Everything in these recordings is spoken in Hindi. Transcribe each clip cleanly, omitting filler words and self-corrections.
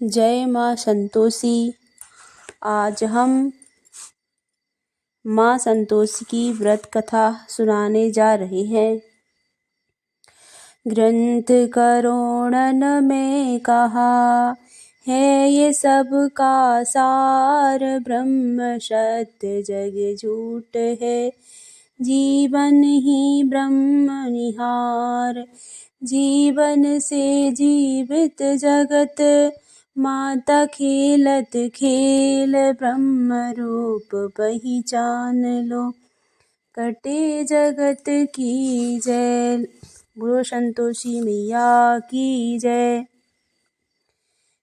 जय माँ संतोषी। आज हम माँ संतोषी की व्रत कथा सुनाने जा रहे हैं। ग्रंथ करोड़न में कहा है ये सब का सार, ब्रह्म सत्य जग झूठ है, जीवन ही ब्रह्म निहार। जीवन से जीवित जगत, माता खेलत खेल, ब्रह्म रूप पहचान लो, कटे जगत की जय। बोलो संतोषी मैया की जय।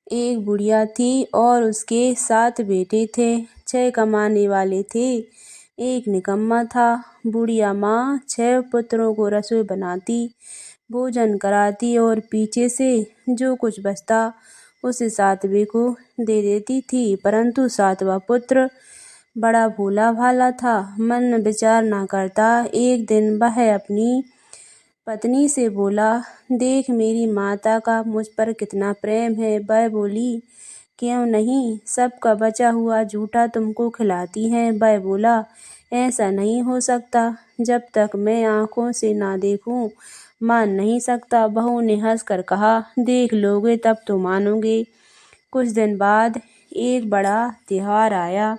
एक बुढ़िया थी और उसके 7 बेटे थे। 6 कमाने वाले थे, एक निकम्मा था। बुढ़िया माँ 6 पुत्रों को रसोई बनाती, भोजन कराती और पीछे से जो कुछ बचता उसे 7वें को दे देती थी। परंतु 7वां पुत्र बड़ा भोला भाला था, मन विचार ना करता। एक दिन वह अपनी पत्नी से बोला, देख मेरी माता का मुझ पर कितना प्रेम है। वह बोली, क्यों नहीं, सबका बचा हुआ झूठा तुमको खिलाती हैं। वह बोला, ऐसा नहीं हो सकता, जब तक मैं आँखों से ना देखूं मान नहीं सकता। बहू ने हंसकर कहा, देख लोगे तब तो मानोगे। कुछ दिन बाद एक बड़ा त्योहार आया।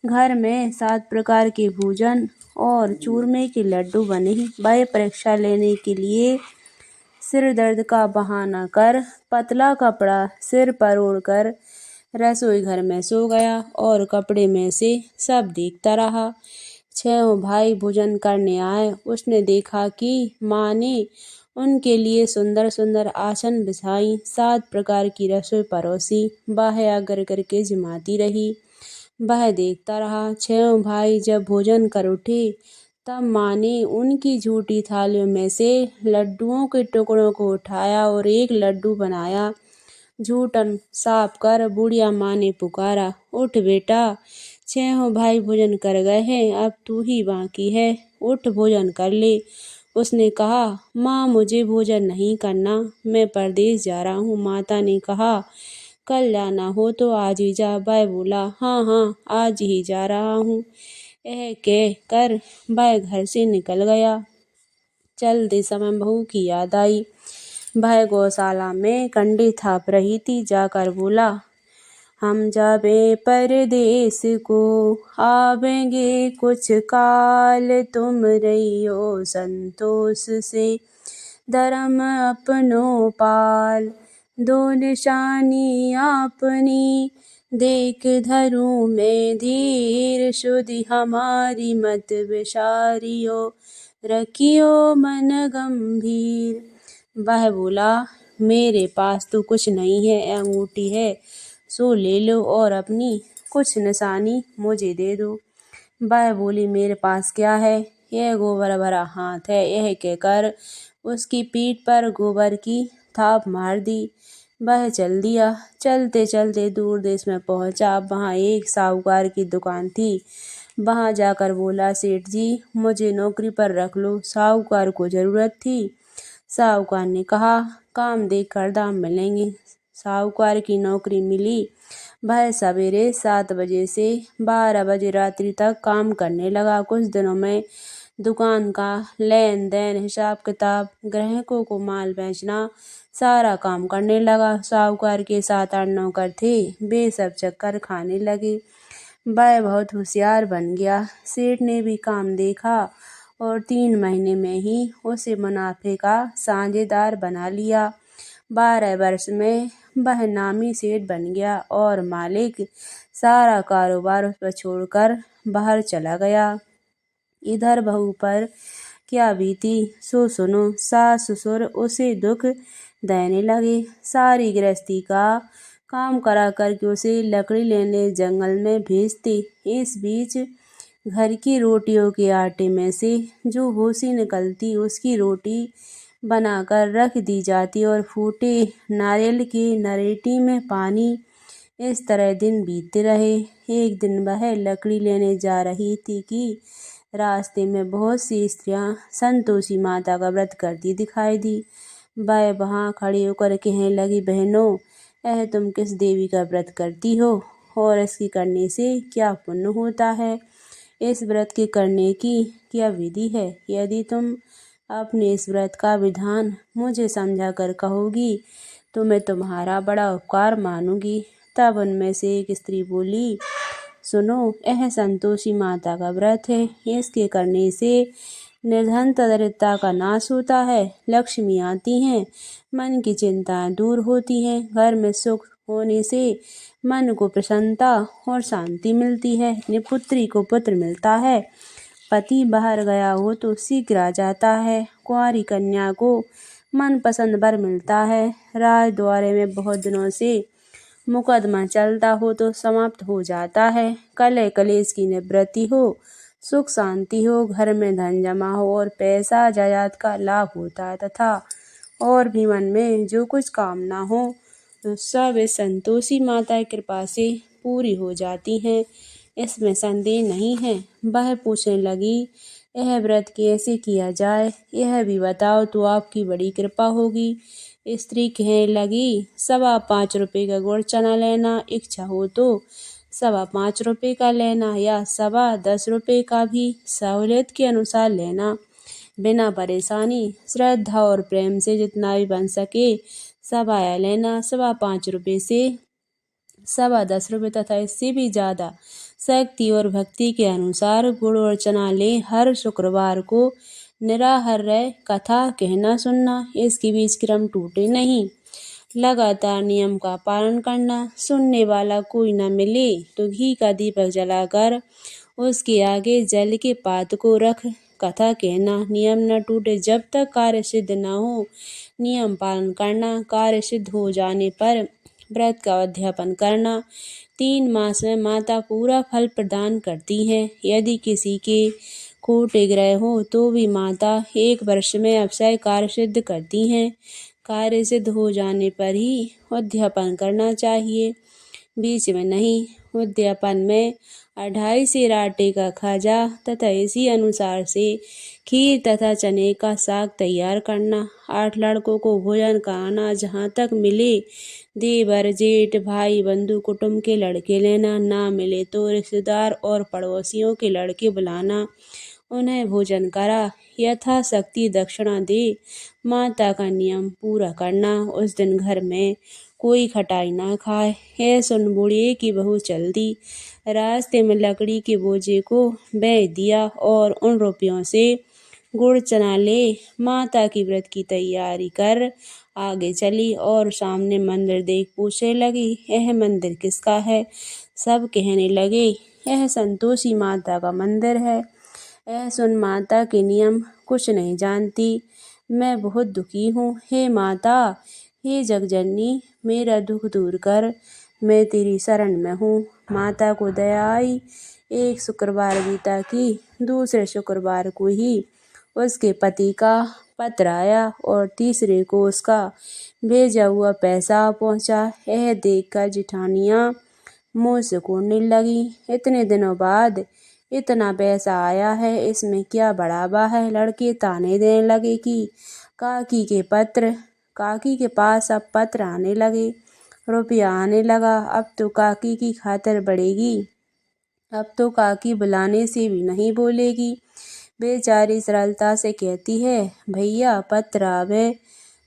घर में 7 प्रकार के भोजन और चूरमे के लड्डू बने। वह परीक्षा लेने के लिए सिर दर्द का बहाना कर पतला कपड़ा सिर पर ओढ़कर रसोई घर में सो गया और कपड़े में से सब देखता रहा। 6 भाई भोजन करने आए। उसने देखा कि माँ ने उनके लिए सुंदर सुंदर आसन बिछाई, 7 प्रकार की रसोई परोसी। वह अगर करके जिमाती रही। वह देखता रहा। 6 भाई जब भोजन कर उठे तब माँ ने उनकी झूठी थालियों में से लड्डुओं के टुकड़ों को उठाया और एक लड्डू बनाया। झूठन साफ कर बुढ़िया माँ ने पुकारा, उठ बेटा, 6 भाई भोजन कर गए हैं, अब तू ही बाकी है, उठ भोजन कर ले। उसने कहा, माँ मुझे भोजन नहीं करना, मैं परदेश जा रहा हूँ। माता ने कहा, कल जाना हो तो आज ही जा। वह बोला, हाँ हाँ आज ही जा रहा हूँ। यह कह कर वह घर से निकल गया। चलते समय बहू की याद आई। वह गौशाला में कंडे थाप रही थी। जाकर बोला, हम जाबे परदेस को, आवेंगे कुछ काल, तुम रहियो संतोष से, धर्म अपनो पाल। दो निशानी आपनी, देख धरूं मैं धीर, शुद्धि हमारी मत विसारियो, रखियो मन गंभीर। वह बोला, मेरे पास तो कुछ नहीं है, अंगूठी है सो ले लो और अपनी कुछ निशानी मुझे दे दो। वह बोली, मेरे पास क्या है, यह गोबर भरा हाथ है। यह कहकर उसकी पीठ पर गोबर की थाप मार दी। वह चल दिया। चलते चलते दूर देश में पहुंचा। वहां एक साहूकार की दुकान थी। वहां जाकर बोला, सेठ जी मुझे नौकरी पर रख लो। साहूकार को जरूरत थी। साहूकार ने कहा, काम देख कर दाम मिलेंगे। साहूकार की नौकरी मिली। वह सवेरे 7 बजे से 12 बजे रात्रि तक काम करने लगा। कुछ दिनों में दुकान का लेन देन, हिसाब किताब, ग्राहकों को माल बेचना, सारा काम करने लगा। साहूकार के 7-8 नौकर थे, वे सब चक्कर खाने लगे। वह बहुत होशियार बन गया। सेठ ने भी काम देखा और 3 महीने में ही उसे मुनाफे का साझेदार बना लिया। 12 वर्ष में वह नामी सेठ बन गया और मालिक सारा कारोबार उस पर छोड़कर बाहर चला गया। इधर बहू पर क्या बीती सो सुनो। सास ससुर उसे दुख देने लगे। सारी गृहस्थी का काम करा करके उसे लकड़ी लेने जंगल में भेजते। इस बीच घर की रोटियों के आटे में से जो भूसी निकलती उसकी रोटी बनाकर रख दी जाती और फूटे नारियल के नरेटी में पानी। इस तरह दिन बीतते रहे। एक दिन वह लकड़ी लेने जा रही थी कि रास्ते में बहुत सी स्त्रियां संतोषी माता का व्रत करती दिखाई दी। वह वहां खड़ी होकर कहने लगी, बहनों तुम किस देवी का व्रत करती हो और इसके करने से क्या पुण्य होता है? इस व्रत के करने की क्या विधि है? यदि तुम अपने इस व्रत का विधान मुझे समझा कर कहोगी तो मैं तुम्हारा बड़ा उपकार मानूंगी। तब उनमें से एक स्त्री बोली, सुनो, यह संतोषी माता का व्रत है। इसके करने से निर्धन दरिद्रता का नाश होता है, लक्ष्मी आती हैं, मन की चिंताएं दूर होती हैं, घर में सुख होने से मन को प्रसन्नता और शांति मिलती है, निपुत्री को पुत्र मिलता है, पति बाहर गया हो तो शीघ्र आ जाता है, कुंवारी कन्या को मनपसंद वर मिलता है, राजद्वारे में बहुत दिनों से मुकदमा चलता हो तो समाप्त हो जाता है, कलह कलेश की निवृत्ति हो, सुख शांति हो, घर में धन जमा हो और पैसा जायदाद का लाभ होता है तथा और भी मन में जो कुछ कामना हो तो सब इस संतोषी माता की कृपा से पूरी हो जाती हैं। इसमें संदेह नहीं है। वह पूछने लगी, यह व्रत कैसे किया जाए, यह भी बताओ तो आपकी बड़ी कृपा होगी। स्त्री कहने लगी, 5.25 रुपये का गुड़ चना लेना, इच्छा हो तो 5.25 रुपये का लेना या 10.25 रुपये का भी सहूलियत के अनुसार लेना, बिना परेशानी, श्रद्धा और प्रेम से जितना भी बन सके सब आया लेना। 5.25 रुपये से 10.25 रुपये तथा इससे भी ज़्यादा शक्ति और भक्ति के अनुसार गुड़ और चना ले। हर शुक्रवार को निराहार रह कथा कहना सुनना, इसके बीच क्रम टूटे नहीं, लगातार नियम का पालन करना, सुनने वाला कोई न मिले तो घी का दीपक जलाकर उसके आगे जल के पात्र को रख कथा कहना, नियम न टूटे जब तक कार्य सिद्ध न हो, नियम पालन करना, कार्य सिद्ध हो जाने पर व्रत का अध्यापन करना। 3 मास में माता पूरा फल प्रदान करती है। यदि किसी के खोटे ग्रह हो तो भी माता 1 वर्ष में अवश्य कार्य सिद्ध करती हैं। कार्य सिद्ध हो जाने पर ही उद्यापन करना चाहिए, बीच में नहीं। उद्यापन में 2.5 सेर आटे का खाजा तथा इसी अनुसार से खीर तथा चने का साग तैयार करना। 8 लड़कों को भोजन कराना, जहाँ तक मिले देवर जेठ भाई बंधु कुटुंब के लड़के लेना, ना मिले तो रिश्तेदार और पड़ोसियों के लड़के बुलाना, उन्हें भोजन करा, यथाशक्ति दक्षिणा दे, माता का नियम पूरा करना। उस दिन घर में कोई खटाई ना खाए। है सुन बूढ़िए की बहू चल दी, रास्ते में लकड़ी के बोझे को बेच दिया और उन रुपयों से गुड़ चना ले माता की व्रत की तैयारी कर आगे चली और सामने मंदिर देख पूछने लगी, यह मंदिर किसका है? सब कहने लगे, यह संतोषी माता का मंदिर है। सुन माता के नियम कुछ नहीं जानती, मैं बहुत दुखी हूँ। हे माता, हे जगजननी, मेरा दुख दूर कर, मैं तेरी शरण में हूँ। माता को दया आई। एक शुक्रवार बीता कि दूसरे शुक्रवार को ही उसके पति का पत्र आया और तीसरे को उसका भेजा हुआ पैसा पहुँचा। यह देखकर जिठानियाँ मुँह सिकोड़ने लगी, इतने दिनों बाद इतना पैसा आया है, इसमें क्या बढ़ावा है? लड़के ताने देने लगे कि काकी के पास अब पत्र आने लगे, रुपया आने लगा, अब तो काकी की खातिर बढ़ेगी, अब तो काकी बुलाने से भी नहीं बोलेगी। बेचारी सरलता से कहती है, भैया पत्र आवे,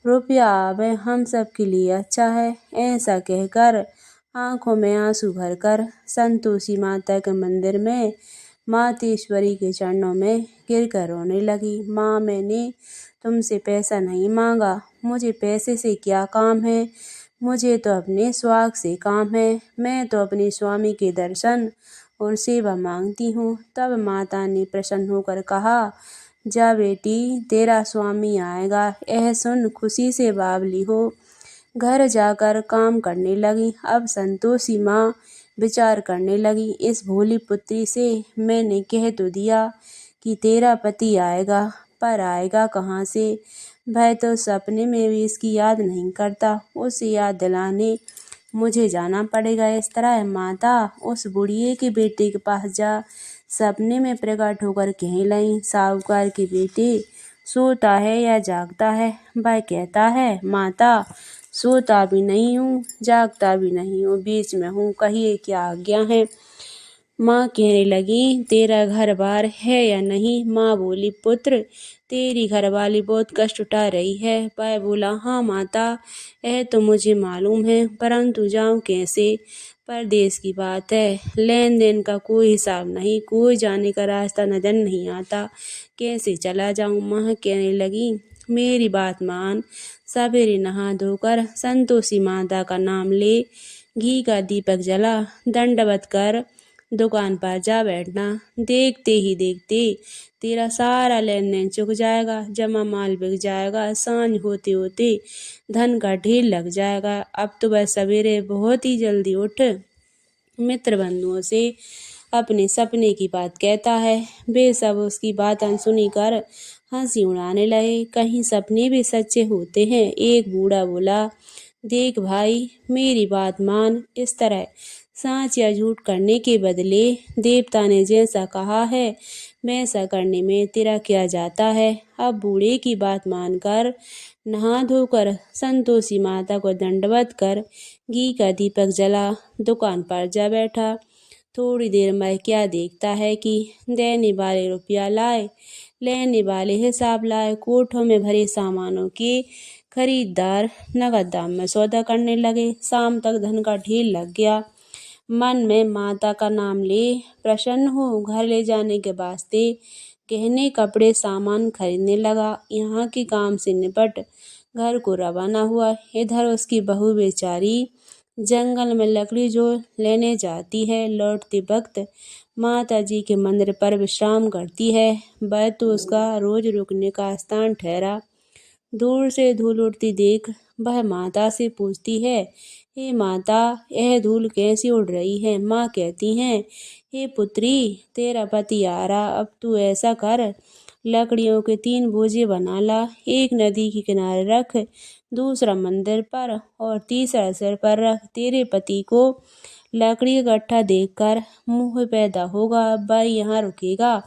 रुपया आवे, हम सब के लिए अच्छा है। ऐसा कहकर आंखों में आंसू भरकर संतोषी माता के मंदिर में मातेश्वरी के चरणों में गिरकर रोने लगी। माँ, मैंने तुमसे पैसा नहीं मांगा, मुझे पैसे से क्या काम है, मुझे तो अपने स्वाग से काम है, मैं तो अपने स्वामी के दर्शन और सेवा मांगती हूँ। तब माता ने प्रसन्न होकर कहा, जा बेटी, तेरा स्वामी आएगा। यह सुन खुशी से बावली हो घर जाकर काम करने लगी। अब संतोषी माँ विचार करने लगी, इस भोली पुत्री से मैंने कह तो दिया कि तेरा पति आएगा, पर आएगा कहाँ से? वह तो सपने में भी इसकी याद नहीं करता, उसे याद दिलाने मुझे जाना पड़ेगा। इस तरह माता उस बुढ़िए के बेटे के पास जा सपने में प्रकट होकर कहने लगी, साहूकार के बेटे सोता है या जागता है? वह कहता है, माता सोता भी नहीं हूँ, जागता भी नहीं हूँ, बीच में हूँ, कहिए क्या आज्ञा है। माँ कहने लगी, तेरा घर बार है या नहीं। माँ बोली, पुत्र तेरी घरवाली बहुत कष्ट उठा रही है। वह बोला, हाँ माता, यह तो मुझे मालूम है, परंतु जाऊँ कैसे। परदेश की बात है, लेन देन का कोई हिसाब नहीं, कोई जाने का रास्ता नजर नहीं आता, कैसे चला जाऊँ। माँ कहने लगी, मेरी बात मान, सवेरे नहा धोकर संतोषी माता का नाम ले, घी का दीपक जला, दंडवत कर दुकान पर जा बैठना। देखते ही देखते तेरा सारा लेन देन चुक जाएगा, जमा माल बिक जाएगा, सांझ होते होते धन का ढेर लग जाएगा। अब तो वह सवेरे बहुत ही जल्दी उठ मित्र बंधुओं से अपने सपने की बात कहता है। वे सब उसकी बात अनसुनी कर हंसी उड़ाने लगे। कहीं सपने भी सच्चे होते हैं। एक बूढ़ा बोला, देख भाई, मेरी बात मान, इस तरह सांच या झूठ करने के बदले देवता ने जैसा कहा है वैसा करने में तेरा क्या जाता है। अब बूढ़े की बात मानकर नहा धोकर संतोषी माता को दंडवत कर घी का दीपक जला दुकान पर जा बैठा। थोड़ी देर में क्या देखता है कि देने वाले रुपया लाए, लेने वाले हिसाब लाए। कोठों में भरे सामानों के खरीदार नगद दाम में सौदा करने लगे। शाम तक धन का ढेर लग गया। मन में माता का नाम ले प्रसन्न हो घर ले जाने के वास्ते गहने कपड़े सामान खरीदने लगा। यहाँ के काम से निपट घर को रवाना हुआ। इधर उसकी बहू बेचारी जंगल में लकड़ी जो लेने जाती है, लौटते वक्त माता जी के मंदिर पर विश्राम करती है। वह तो उसका रोज रुकने का स्थान ठहरा। दूर से धूल उड़ती देख वह माता से पूछती है, हे माता, यह धूल कैसी उड़ रही है। माँ कहती हैं, हे पुत्री, तेरा पति आ रहा, अब तू ऐसा कर, लकड़ियों के 3 बोझे बना ला, एक नदी के किनारे रख, दूसरा मंदिर पर और तीसरा सिर पर रख। तेरे पति को लकड़ी का गट्ठा देखकर मुँह पैदा होगा, वह यहाँ रुकेगा,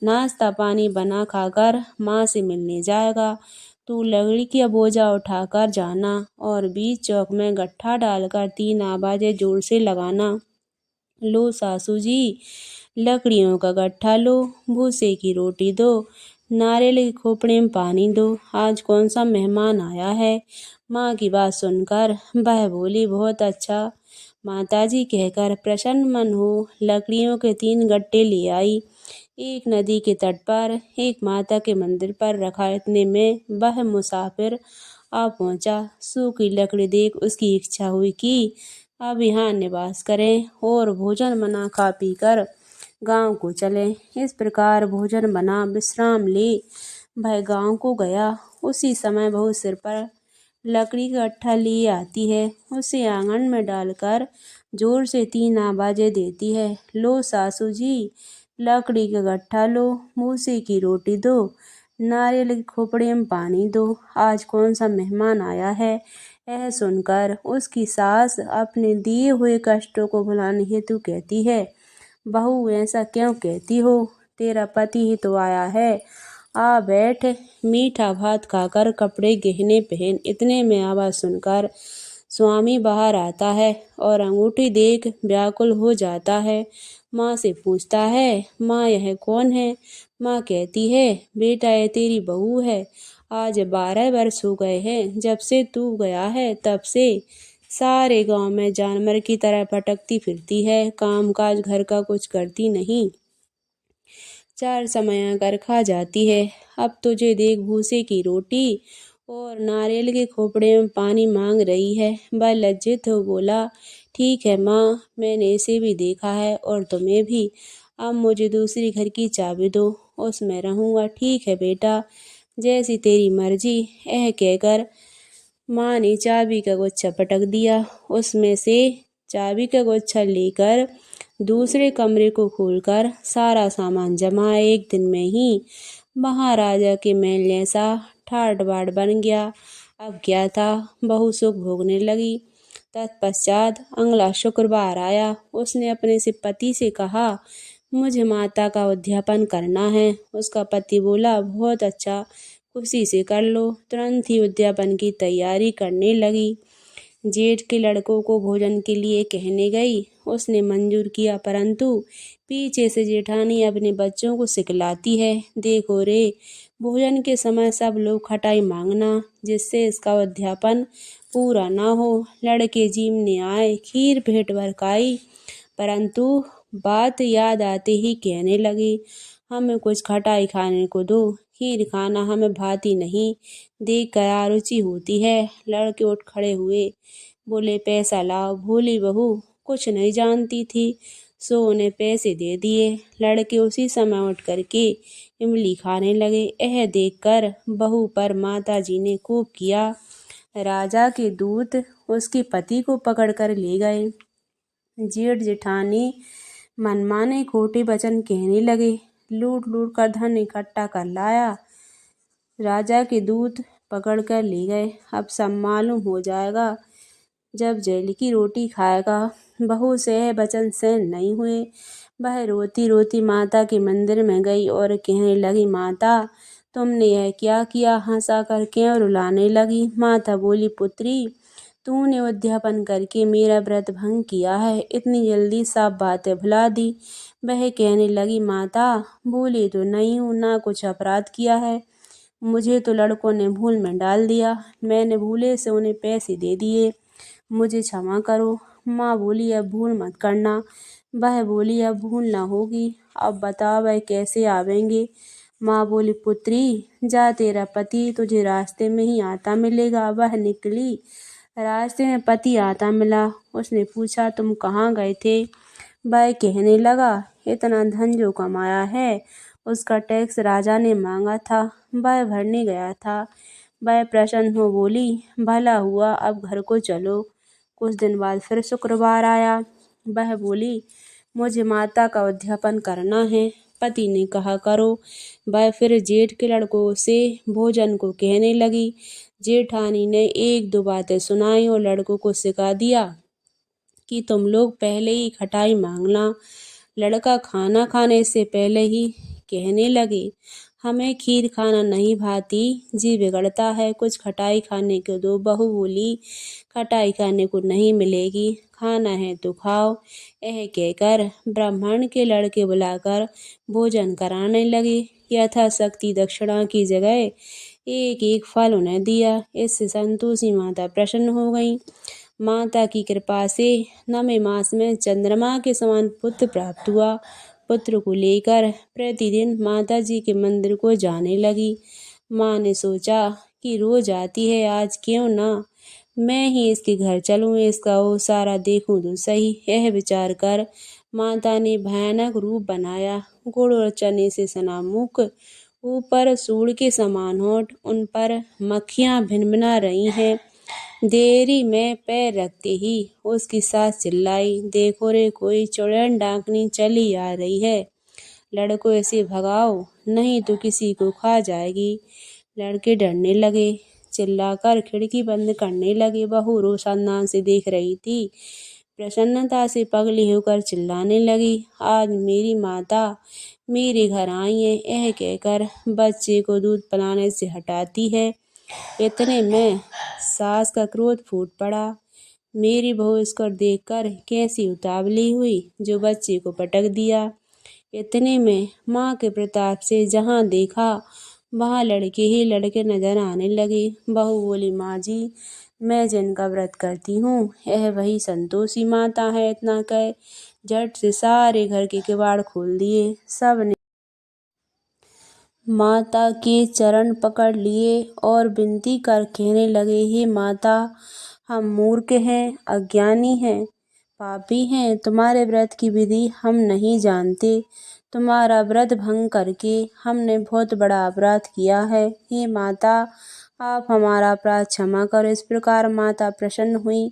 नाश्ता पानी बना खाकर माँ से मिलने जाएगा। तू लकड़ी का बोझा उठाकर जाना और बीच चौक में गट्ठा डालकर 3 आवाजें जोर से लगाना। लो सासू जी, लकड़ियों का गट्ठा लो, भूसे की रोटी दो, नारियल के खोपड़े में पानी दो, आज कौन सा मेहमान आया है। माँ की बात सुनकर वह बोली, बहुत अच्छा माताजी कहकर प्रसन्न मन हो लकड़ियों के 3 गट्टे ले आई। एक नदी के तट पर, एक माता के मंदिर पर रखा। इतने में वह मुसाफिर आ पहुंचा। सूखी लकड़ी देख उसकी इच्छा हुई कि अब यहाँ निवास करें और भोजन बना खा पी कर गाँव को चले। इस प्रकार भोजन बना विश्राम ले वह गाँव को गया। उसी समय बहू सिर पर लकड़ी का गट्ठा लिए आती है। उसे आंगन में डालकर जोर से 3 आवाजें देती है, लो सासू जी, लकड़ी का गट्ठा लो, भूसे की रोटी दो, नारियल के खोपड़े में पानी दो, आज कौन सा मेहमान आया है। यह सुनकर उसकी सास अपने दिए हुए कष्टों को भुलाने हेतु कहती है, बहू ऐसा क्यों कहती हो, तेरा पति ही तो आया है, आ बैठ, मीठा भात खाकर कपड़े गहने पहन। इतने में आवाज सुनकर स्वामी बाहर आता है और अंगूठी देख व्याकुल हो जाता है। माँ से पूछता है, माँ यह कौन है। माँ कहती है, बेटा ये तेरी बहू है, आज 12 वर्ष हो गए हैं जब से तू गया है, तब से सारे गांव में जानवर की तरह भटकती फिरती है, काम काज घर का कुछ करती नहीं, 4 समय कर खा जाती है। अब तुझे देख भूसे की रोटी और नारियल के खोपड़े में पानी मांग रही है। वह लज्जित हो बोला, ठीक है माँ, मैंने इसे भी देखा है और तुम्हें भी, अब मुझे दूसरी घर की चाबी दो, उसमें रहूँगा। ठीक है बेटा, जैसी तेरी मर्जी। यह कहकर माँ ने चाबी का गुच्छा पटक दिया। उसमें से चाबी का गुच्छा लेकर दूसरे कमरे को खोलकर सारा सामान जमा। एक दिन में ही महाराजा के महल जैसा ठाट बाट बन गया। अब क्या था, बहू सुख भोगने लगी। तत्पश्चात अगला शुक्रवार आया। उसने अपने से पति से कहा, मुझे माता का उद्यापन करना है। उसका पति बोला, बहुत अच्छा, खुशी से कर लो। तुरंत ही उद्यापन की तैयारी करने लगी। जेठ के लड़कों को भोजन के लिए कहने गई। उसने मंजूर किया, परंतु पीछे से जेठानी अपने बच्चों को सिखलाती है, देखो रे, भोजन के समय सब लोग खटाई मांगना, जिससे इसका अध्यापन पूरा ना हो। लड़के जीमने आए, खीर भेंट बरकाई, परंतु बात याद आते ही कहने लगे, हमें कुछ खटाई खाने को दो, खीर खाना हमें भाती नहीं, देख कर आरुचि होती है। लड़के उठ खड़े हुए, बोले, पैसा लाओ। भोली बहू कुछ नहीं जानती थी, सो उन्हें पैसे दे दिए। लड़के उसी समय उठ करके इमली खाने लगे। यह देखकर बहू पर माता जी ने कोप किया। राजा के दूत उसके पति को पकड़ कर ले गए। जेठ जेठानी मनमाने खोटे वचन कहने लगे, लूट लूट कर धन इकट्ठा कर लाया। राजा के दूत पकड़ कर ले गए। अब सब मालूम हो जाएगा जब जेल की रोटी खाएगा। बहू से यह वचन सहन नहीं हुए। वह रोती रोती माता के मंदिर में गई और कहने लगी, माता तुमने यह क्या किया? हंसा कर क्यों रुलाने लगी? माता बोली, पुत्री तूने उद्यापन करके मेरा व्रत भंग किया है, इतनी जल्दी सब बातें भुला दी। वह कहने लगी, माता भूली तो नहीं हूँ, ना कुछ अपराध किया है, मुझे तो लड़कों ने भूल में डाल दिया, मैंने भूले से उन्हें पैसे दे दिए, मुझे क्षमा करो। माँ बोली, अब भूल मत करना। वह बोली, अब भूल ना होगी, अब बताओ वह कैसे आवेंगे? माँ बोली, पुत्री जा, तेरा पति तुझे रास्ते में ही आता मिलेगा। वह निकली, रास्ते में पति आता मिला। उसने पूछा, तुम कहाँ गए थे? वह कहने लगा, इतना धन जो कमाया है उसका टैक्स राजा ने मांगा था, वह भरने गया था। वह प्रसन्न हो बोली, भला हुआ, अब घर को चलो। कुछ दिन बाद फिर शुक्रवार आया। वह बोली, मुझे माता का उद्यापन करना है। पति ने कहा, करो। वह फिर जेठ के लड़कों से भोजन को कहने लगी। जेठानी ने एक दो बातें सुनाई और लड़कों को सिखा दिया कि तुम लोग पहले ही खटाई मांगना। लड़का खाना खाने से पहले ही कहने लगे, हमें खीर खाना नहीं भाती, जी बिगड़ता है, कुछ खटाई खाने को दो। बहू बोली, खटाई खाने को नहीं मिलेगी, खाना है तो खाओ। यह कहकर ब्राह्मण के लड़के बुलाकर भोजन कराने लगे। यथाशक्ति दक्षिणा की जगह एक एक फल उन्हें दिया। इससे संतोषी माता प्रसन्न हो गई। माता की कृपा से 9वें मास में चंद्रमा के समान पुत्र प्राप्त हुआ। पुत्र को लेकर प्रतिदिन माता जी के मंदिर को जाने लगी। माँ ने सोचा कि रोज आती है, आज क्यों ना मैं ही इसके घर चलूं, इसका वो सारा देखूं तो सही। यह विचार कर माता ने भयानक रूप बनाया। गुड़ और चने से सना मुख, ऊपर सूढ़ के समान होठ, उन पर मक्खियां भिनभिना रही हैं। देरी में पैर रखते ही उसकी सास चिल्लाई, देखो रे, कोई चुड़ैल डाकनी चली आ रही है, लड़कों इसे भगाओ, नहीं तो किसी को खा जाएगी। लड़के डरने लगे, चिल्लाकर खिड़की बंद करने लगे। बहू रोशनदान से देख रही थी, प्रसन्नता से पगली होकर चिल्लाने लगी, आज मेरी माता मेरे घर आई है। यह कहकर बच्चे को दूध पिलाने से हटाती है। इतने में सास का क्रोध फूट पड़ा। मेरी बहू इसको देखकर कैसी उतावली हुई जो बच्चे को पटक दिया। इतने में माँ के प्रताप से जहाँ देखा वहाँ लड़के ही लड़के नजर आने लगे। बहू बोली, माँ जी, मैं जिनका व्रत करती हूँ यह वही संतोषी माता है। इतना कह झट से सारे घर के किवाड़ खोल दिए। सब ने माता के चरण पकड़ लिए और विनती कर कहने लगे, हे माता, हम मूर्ख हैं, अज्ञानी हैं, पापी हैं, तुम्हारे व्रत की विधि हम नहीं जानते। तुम्हारा व्रत भंग करके हमने बहुत बड़ा अपराध किया है। हे माता, आप हमारा अपराध क्षमा करो। इस प्रकार माता प्रसन्न हुई।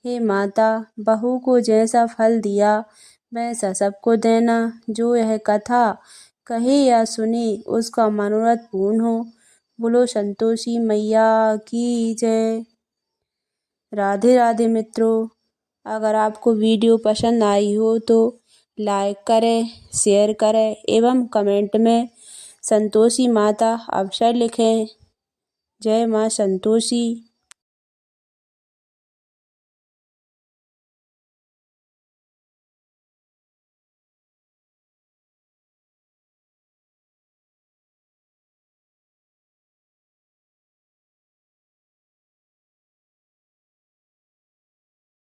हे माता, बहू को जैसा फल दिया वैसा सबको देना। जो यह कथा कहे या सुने उसका मनोरथ पूर्ण हो। बोलो संतोषी मैया की जय। राधे राधे मित्रों, अगर आपको वीडियो पसंद आई हो तो लाइक करें, शेयर करें एवं कमेंट में संतोषी माता अवश्य लिखें। जय माँ संतोषी।